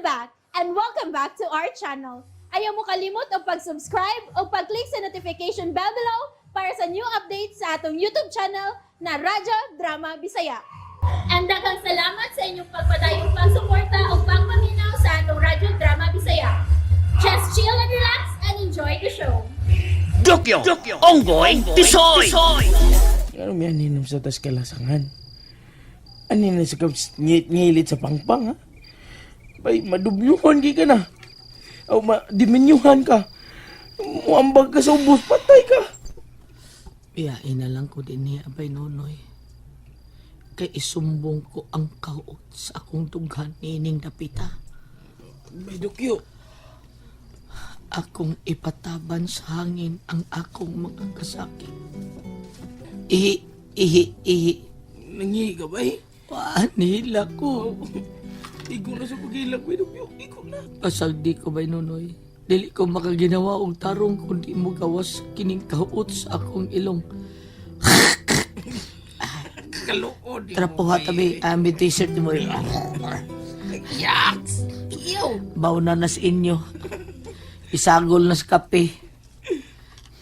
I'm back, and welcome back to our channel. Ayaw mo kalimot o pag-subscribe o pag-click sa notification bell below para sa new updates sa atong YouTube channel na Radyo Drama Bisaya. And daghang salamat sa inyong pagpadayong pagsuporta o pagpaminaw sa atong Radyo Drama Bisaya. Just chill and relax and enjoy the show. Dokyo, Onggoy, Tisoy! Ano may aninom sa tas kalasangan? Anin na sa ngilit sa pangpang, ha? Bay, madubyuhan ka na. O madimenyuhan ka. Muambag ka sa ubos, patay ka. Iyain na lang ko din niya, Abay Nonoy. Kay isumbong ko ang kaot sa akong tughan nining dapita. Bay, Dokyo. Akong ipataban sa hangin ang akong mga kasakit. Ihi. Nangihi ka, bay? Panila ko. Igo na sa pagilag, bay, Dokyo. Igo na. Pasag di ko, Bay Nonoy. Dili ko makaginawa og tarong kundi mo gawas kining kaot sa akong ilong. Kaluod. Trapuha tabi, ambi t-shirt mo. Yaks! Ew! Baw na nas inyo. Isagol na sa kape.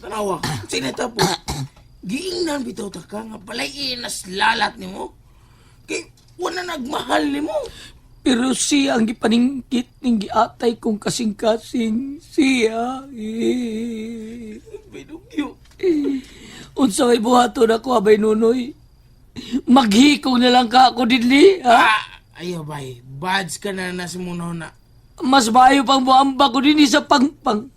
Tanawa, sinatapos. Giingnan bitaw ta ka nga palay inas lalat ni mo. Kay wala nagmahal ni mo. Pero siya ang gipaningkit ng giatay kong kasing-kasing. Siya. Pinugyo. Unsa may buhaton ako, Abay Nonoy. Maghikong na lang ka ako dinli, ha? Ayaw bay, bads ka na nasa munaw na. Mas bayo pang buamba ko dinli sa pangpang.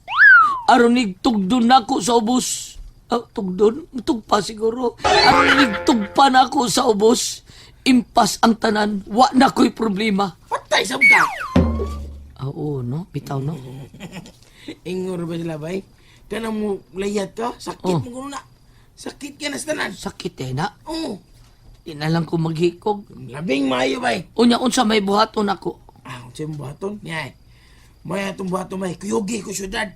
Aron nigtugdon na ako sa ubos. Tugdon? Tugpa siguro. Aron nigtugpa na ako sa ubos. Impas ang tanan. Wa na ko'y problema. Patay sa ka. Oo, no? Bitaw, no? Ingor ba sila bay? Kana mo layat ka? Sakit mo kuno na. Sakit ka na sa tanan. Sakit eh na. Oo. Di na lang ko maghikog. Labing maayo bay. Unsa may buhaton ako. Kung siyang buhaton, yan. May atong buhaton bay. Kuyugi ko syudad.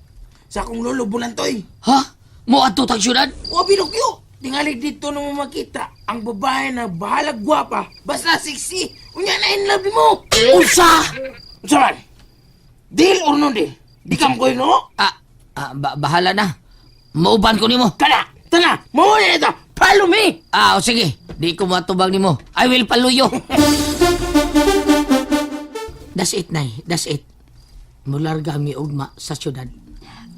Sa akong lolo bulantoy. Ha? Mo ato tag syudad? O binukyo. Tingali dito na mo makita ang babae na bahalag gwapa. Basta sexy. Unya na in love mo. Unsa? Unsa man? Deal or no deal? Di ka mo koy no? Bahala na. Mauban ko nimo. Kana! Tana! Mawala na ito! Follow me! O sige. Di ko matubang nimo. I will paluyo. That's it, Nay. That's it. Mularga mi ugma sa syudad.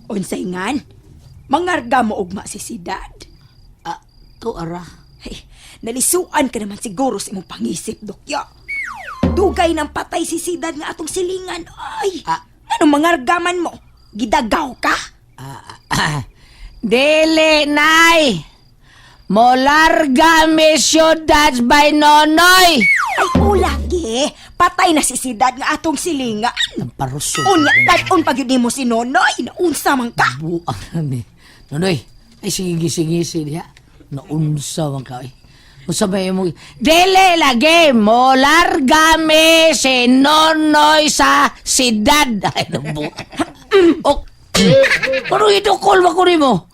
Unsay ngan? Mangarga mo ugma si Sidad. To ara. Hey, nalisuan ka naman siguro sa imong pangisip, Dokya. Dugay ng patay si Sidad nga atong silingan. Ay, anong mangargaman mo? Gidagaw ka? Dili, Nay. Mularga mi syudad by Nonoy. Ay, ulagi. Patay na si Sidad nga atong silingan. Ang paruso. Unya, dayon pag yun mo si Nonoy. Naunsa man ka. Buang ni. Nonoy, ay sige diha. Naunsa man ka. Unsa ba mo? Dili lagi mo largame si Nonoy sa sidad. Ay nabu. Pero ito call ba ko nimo?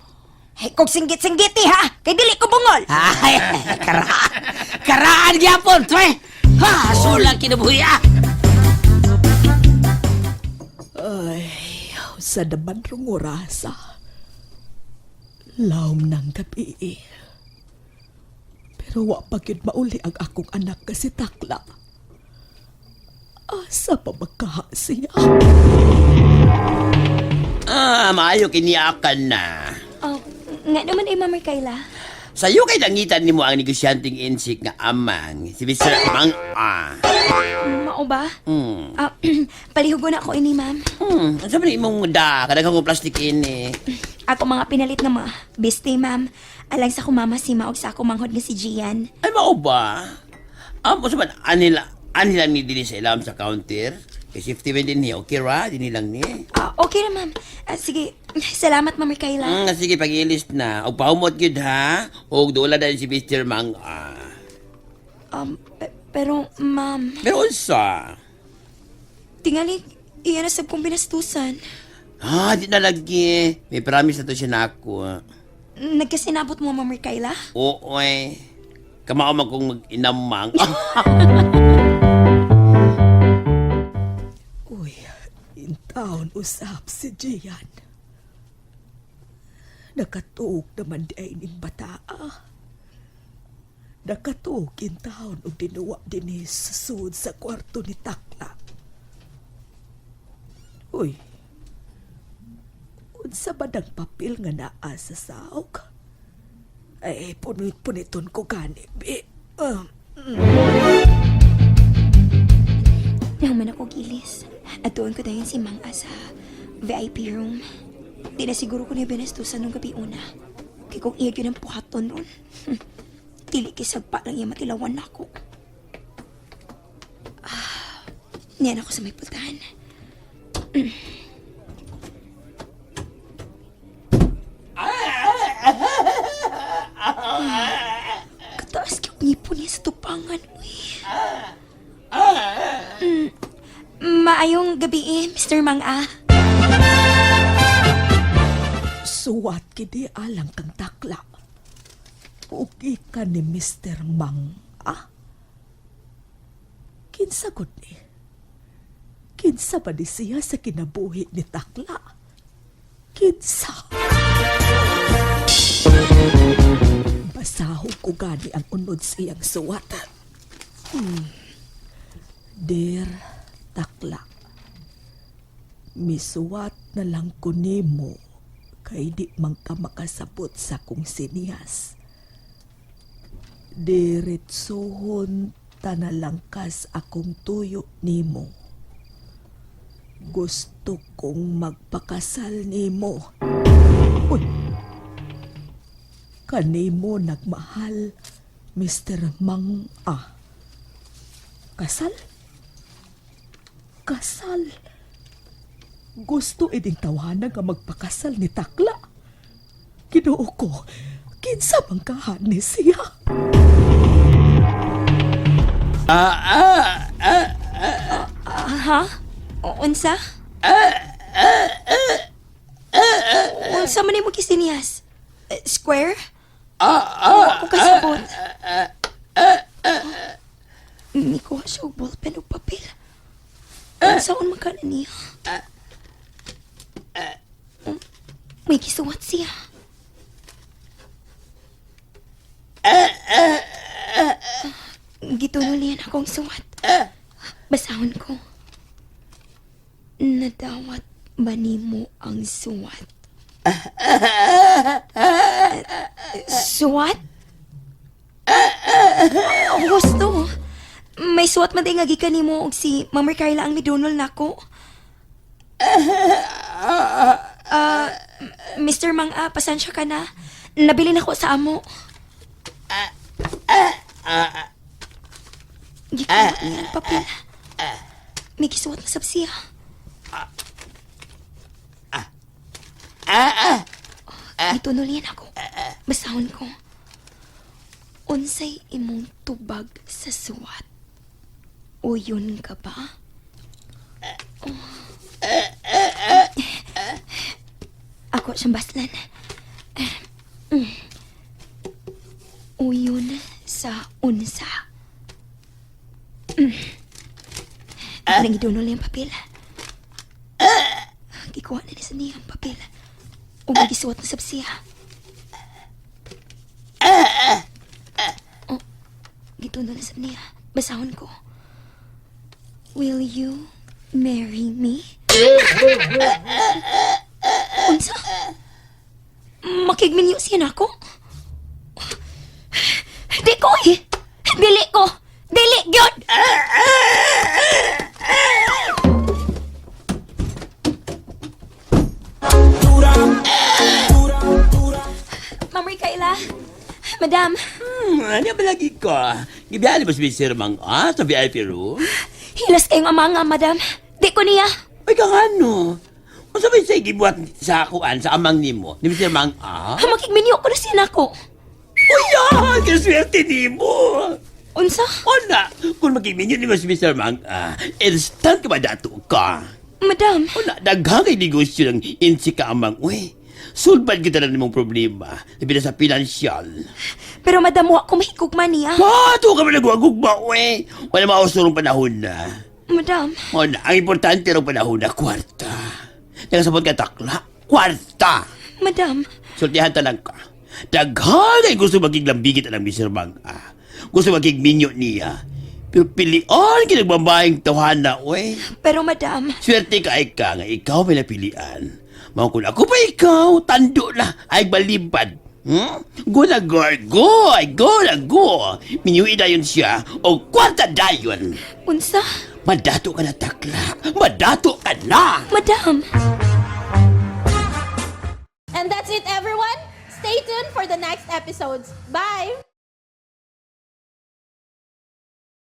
Hey, kog singgit-singgiti ha. Kay dili ko bungol. Ay, karaan gyapon, tre. Ha, sulang kinabuhi. Ay, sa daban rong orasa. Lawom ng gabi. Pero wa pa gyud mauli ang akong anak nga si Takla. Asa pa magkaha siya? Maayo kiniakan na. Nga naman ay Mama Kayla. Sa'yo kay langitan ni mo ang negosyanteng insik nga amang. Si Mr. Amang, Mao ba? Palihugo na ako ini, ma'am. Ano ba imong da? Kadang kong plastic ini. Ako mga pinalit nga mga beste, ma'am. Alang sa kumama si Maog sa ako manghod nga si Gian. Ay, mao ba? Sa ba, anila ni dili sa ilam sa counter? Kay safety man din niya. Okay ra? Dini lang ni. Okay na, ma'am. Sige, salamat, Mama Kayla. Sige, pag-i-list na. O pahumot yun, ha? O doon na si Mr. Mang, Pero, ma'am, Pero unsa? tingali, iyan na sab kong binastusan. Di na lagi. May promise na to siya na ako. Nagkasinabot mo, Mama Kayla? Oo, eh. Kamao man kong mag-inamang. Uy, usap si Gian. Nakatuog naman di ay ning bataa. Nakatuog in taon o dinuwa din sa sud sa kwarto ni Takla. Uy, unsa ba ng papel nga naa sa saog? Ay, punit-puniton ko gani, bi. Naman ako gilis. At doon ko dayon si Mang A sa VIP room. Di na siguro ko na binastusan nung gabi una. Kaya kung iya yun ang puhaton ron. Dili kisagpa lang yung matilawan ako. Niyan ako sa may pultahan. Kataas kyung ngipon niya sa tupangan. Uy. Maayong gabi Mr. Mang A. Suwat kidi alang kang Takla. Ugi ka ni Mr. Mang, Kinsa gud ni? Kinsa ba di siya sa kinabuhi ni Takla? Kinsa? Basaho ko gani ang unod siyang suwat. Dear Takla, misuwat na lang ko nimo kay di man ka makasabot sa kong sinihas. Diretsohon tanalangkas akong tuyo nimo. Gusto kong magpakasal nimo. Uy! Kanimo nagmahal, Mr. Mang A. Kasal? Kasal? Gusto eding tawanan nga magpakasal ni Takla. Ginoo ko, kinsa bang kahani siya? Ha? Unsa? Unsa man mo kisiniyas? Square? Ako kasabot. Mikuha siya og ballpen o papel. Unsaon man ka na niya? May kisuwat siya. Gitunulian akong suwat. Basahon ko. Nadawat ba nimo ang suwat? Suwat? Gusto. May suwat man din nga gikan nimo og si Ma'am Carla ang nidunol nako. Mr. Mang A, pasensya ka na. Nabili na ko sa amo. Gikuha niya ang papel. May kisuwat na sabsiya. Gitunulian ako. Basahon ko. Unsay imong tubag sa suwat? Uyon ka ba? Ako siyang baslan. Uyon sa unsa. Nang idunol yung papel. Gikuha na sa niya ang papel. O magisuwat na sabsiya. Oh, gitunol na sa niya. Basahon ko. Will you marry me? Unsa? Makigminyo siya na ako? Di ko eh! Dili ko! Dili, gyud! Ma'am Kayla? Madam? Ano ba lagi ko? Gibiyali ba si Mr. Mang A sa VIP room? Hilas kayong ama nga, madam. Di ko niya. Ay, kang ano? Kung sabay sa'yo gibuhat sa akuan sa amang nimo, ni Mr. Mang A? Makigminyo ko na siya na ako. O yan! Kaswerte nimo! Unsa? O na, kung magkiminyo ni Mr. Mang A, instant ka ba dato ka? Madam? O na, daghang kay negosyo ng insi ka amang, uy. Sulbad kita na namang problema, sabi na sa pinansyal. Pero madam, wa ko mahigugman niya. Pato ka ba nagwagog ba, uy? Wala mausurong panahon na. Madam? O na, ang importante rin panahon na kwarta. Nagasabot ka takla. Kwarta. Madam, Sultihan talang ka. Daghan ay gusto magkiglambigit ang Mr. Bangka. Gusto magkigminyo niya. Pero pilion kinagbambayang tawhana, we. pero madam, Swerte ka ay ka nga ikaw may napilian. Mga kung ako pa ikaw, tando na, ay balibad. Go na go, go na go. Minyuin na yun siya, o kwarta dayon. unsa? Madato ka na takla, madato ka na. Madam! And that's it, everyone. Stay tuned for the next episodes. Bye!